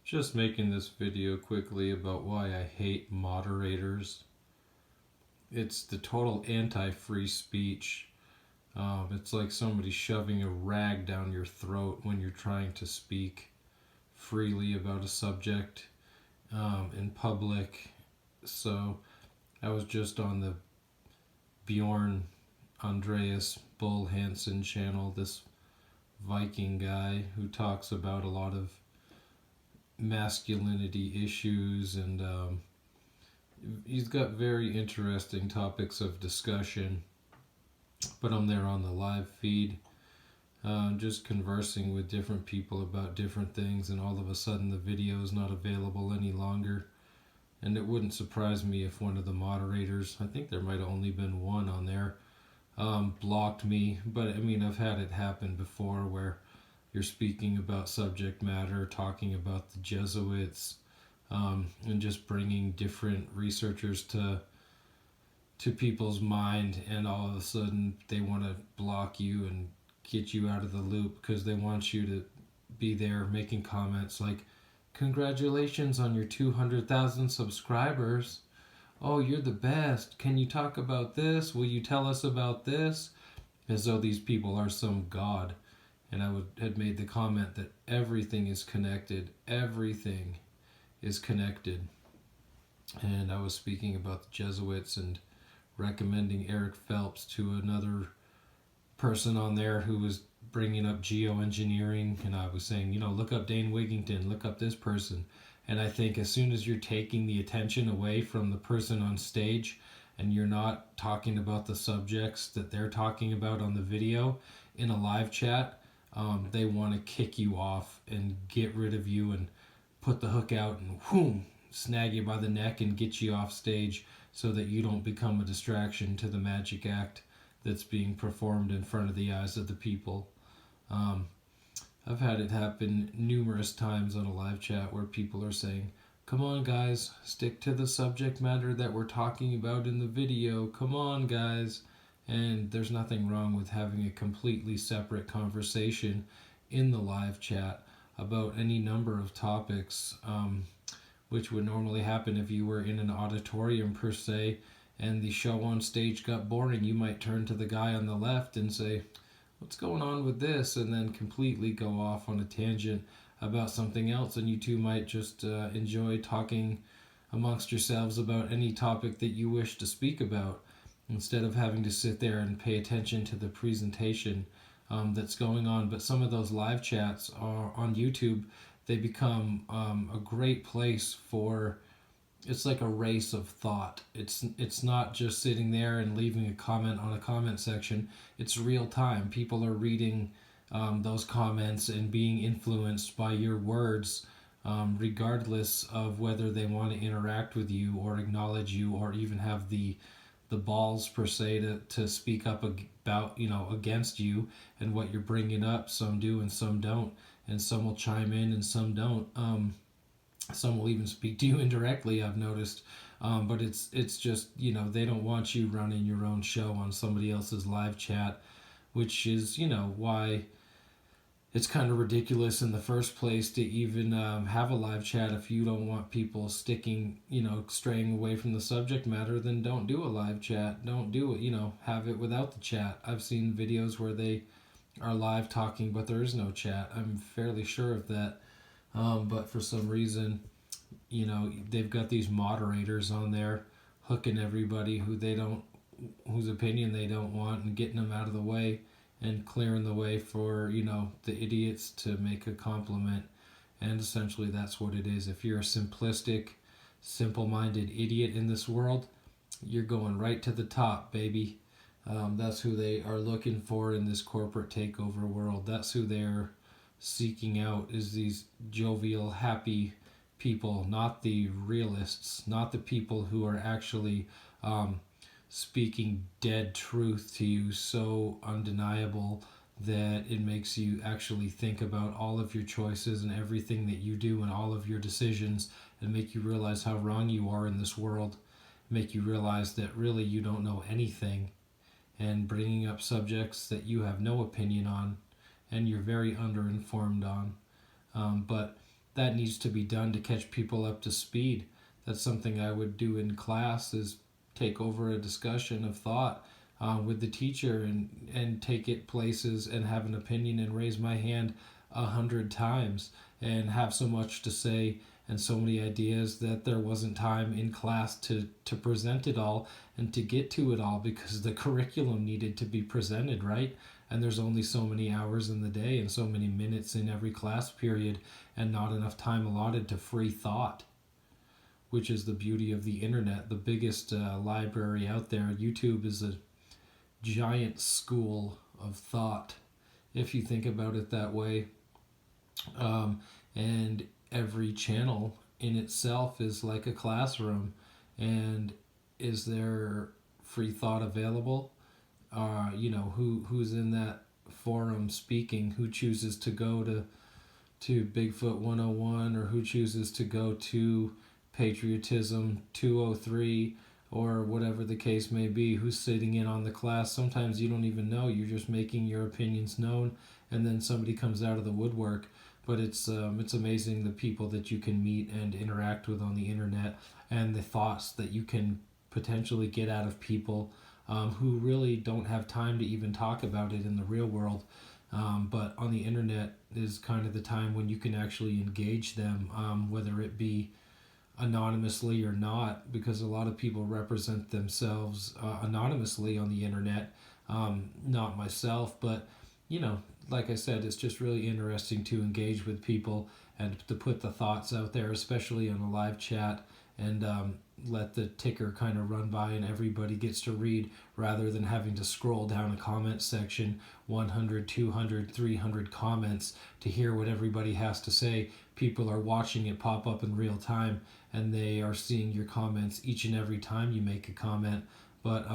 Just making this video quickly about why I hate moderators. It's the total anti-free speech. It's like somebody shoving a rag down your throat when you're trying to speak freely about a subject in public. So I was just on the Bjorn Andreas Bull Hansen channel, this Viking guy who talks about a lot of masculinity issues, and he's got very interesting topics of discussion. But I'm there on the live feed, just conversing with different people about different things, and all of a sudden the video is not available any longer. And it wouldn't surprise me if one of the moderators, I think there might have only been one on there, blocked me. But I mean, I've had it happen before where you're speaking about subject matter, talking about the Jesuits, and just bringing different researchers to people's mind, and all of a sudden they want to block you and get you out of the loop because they want you to be there making comments like, "Congratulations on your 200,000 subscribers. Oh, you're the best. Can you talk about this? Will you tell us about this?" As though these people are some god. And I had made the comment that everything is connected. Everything is connected. And I was speaking about the Jesuits and recommending Eric Phelps to another person on there who was bringing up geoengineering. And I was saying, look up Dane Wigington, look up this person. And I think as soon as you're taking the attention away from the person on stage and you're not talking about the subjects that they're talking about on the video in a live chat, they want to kick you off and get rid of you and put the hook out and whoom, snag you by the neck and get you off stage so that you don't become a distraction to the magic act that's being performed in front of the eyes of the people. I've had it happen numerous times on a live chat where people are saying, "Come on guys, stick to the subject matter that we're talking about in the video. Come on guys." And there's nothing wrong with having a completely separate conversation in the live chat about any number of topics, which would normally happen if you were in an auditorium per se, and the show on stage got boring. You might turn to the guy on the left and say, "What's going on with this?" and then completely go off on a tangent about something else, and you two might just enjoy talking amongst yourselves about any topic that you wish to speak about, instead of having to sit there and pay attention to the presentation that's going on. But some of those live chats are on YouTube. They become a great place for, it's like a race of thought. It's not just sitting there and leaving a comment on a comment section. It's real time. People are reading those comments and being influenced by your words, regardless of whether they want to interact with you or acknowledge you or even have the balls per se to speak up about against you and what you're bringing up. Some do and some don't, and some will chime in and some don't. Some will even speak to you indirectly, I've noticed. But it's just they don't want you running your own show on somebody else's live chat, which is why it's kind of ridiculous in the first place to even have a live chat. If you don't want people straying away from the subject matter, then don't do a live chat. Don't do it, have it without the chat. I've seen videos where they are live talking, but there is no chat. I'm fairly sure of that. But for some reason, they've got these moderators on there hooking everybody whose opinion they don't want and getting them out of the way and clearing the way for, the idiots to make a compliment. And essentially that's what it is. If you're a simplistic, simple-minded idiot in this world, you're going right to the top, baby. That's who they are looking for in this corporate takeover world. That's who they're seeking out, is these jovial, happy people, not the realists, not the people who are actually speaking dead truth to you, so undeniable that it makes you actually think about all of your choices and everything that you do and all of your decisions, and make you realize how wrong you are in this world, make you realize that really you don't know anything, and bringing up subjects that you have no opinion on and you're very underinformed on. But that needs to be done to catch people up to speed. That's something I would do in class, is take over a discussion of thought with the teacher, and take it places and have an opinion and raise my hand 100 times and have so much to say and so many ideas that there wasn't time in class to present it all and to get to it all, because the curriculum needed to be presented, right? And there's only so many hours in the day and so many minutes in every class period, and not enough time allotted to free thought, which is the beauty of the internet, the biggest library out there. YouTube is a giant school of thought, if you think about it that way. And every channel in itself is like a classroom. And is there free thought available? Who's in that forum speaking? Who chooses to go to Bigfoot 101, or who chooses to go to Patriotism 203, or whatever the case may be? Who's sitting in on the class? Sometimes you don't even know. You're just making your opinions known, and then somebody comes out of the woodwork. But it's amazing the people that you can meet and interact with on the internet, and the thoughts that you can potentially get out of people who really don't have time to even talk about it in the real world. But on the internet is kind of the time when you can actually engage them, whether it be anonymously or not, because a lot of people represent themselves anonymously on the internet. Not myself, but like I said, it's just really interesting to engage with people and to put the thoughts out there, especially on a live chat, and let the ticker kind of run by and everybody gets to read, rather than having to scroll down a comment section 100, 200, 300 comments to hear what everybody has to say. People are watching it pop up in real time, and they are seeing your comments each and every time you make a comment. But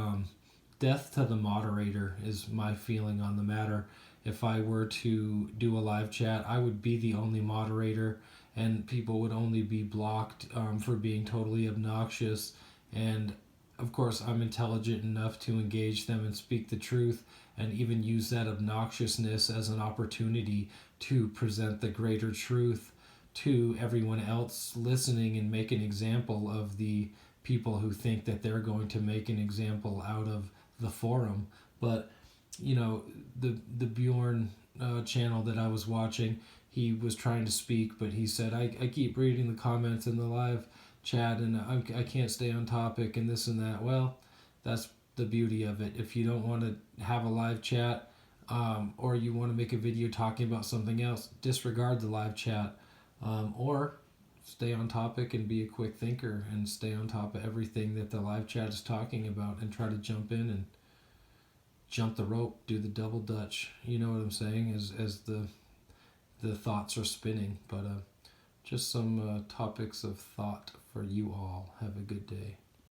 death to the moderator is my feeling on the matter. If I were to do a live chat, I would be the only moderator, and people would only be blocked for being totally obnoxious. And of course, I'm intelligent enough to engage them and speak the truth, and even use that obnoxiousness as an opportunity to present the greater truth to everyone else listening, and make an example of the people who think that they're going to make an example out of the forum. But the Bjorn channel that I was watching, he was trying to speak, but he said, I keep reading the comments in the live chat, and I can't stay on topic, and this and that. Well, that's the beauty of it. If you don't want to have a live chat, or you want to make a video talking about something else, disregard the live chat, or stay on topic and be a quick thinker and stay on top of everything that the live chat is talking about, and try to jump in and jump the rope, do the double dutch. You know what I'm saying? As the thoughts are spinning. But just some topics of thought for you all. Have a good day.